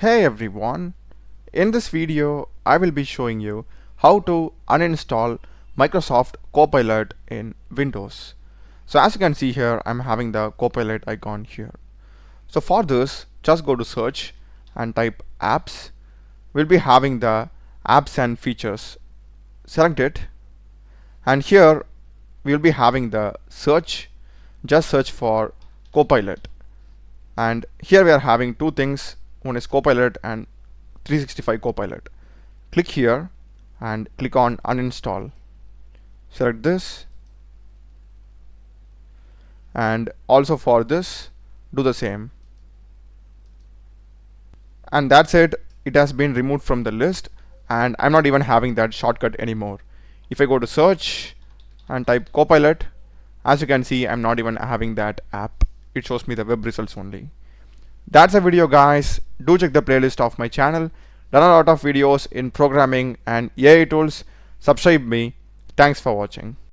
Hey everyone, in this video I will be showing you how to uninstall Microsoft Copilot in Windows. So as you can see here, I'm having the Copilot icon here. So for this, just go to search and type apps. We'll be having the apps and features. Select it, and here we'll be having the search. Just search for Copilot, and here we are having two things. One is Copilot and 365 Copilot. Click here and click on uninstall. Select this, and also for this do the same, and that's it. It has been removed from the list and I'm not even having that shortcut anymore. If I go to search and type Copilot, as you can see, I'm not even having that app. It shows me the web results only. That's a video, guys. Do check the playlist of my channel. There are a lot of videos in programming and AI tools. Subscribe me. Thanks for watching.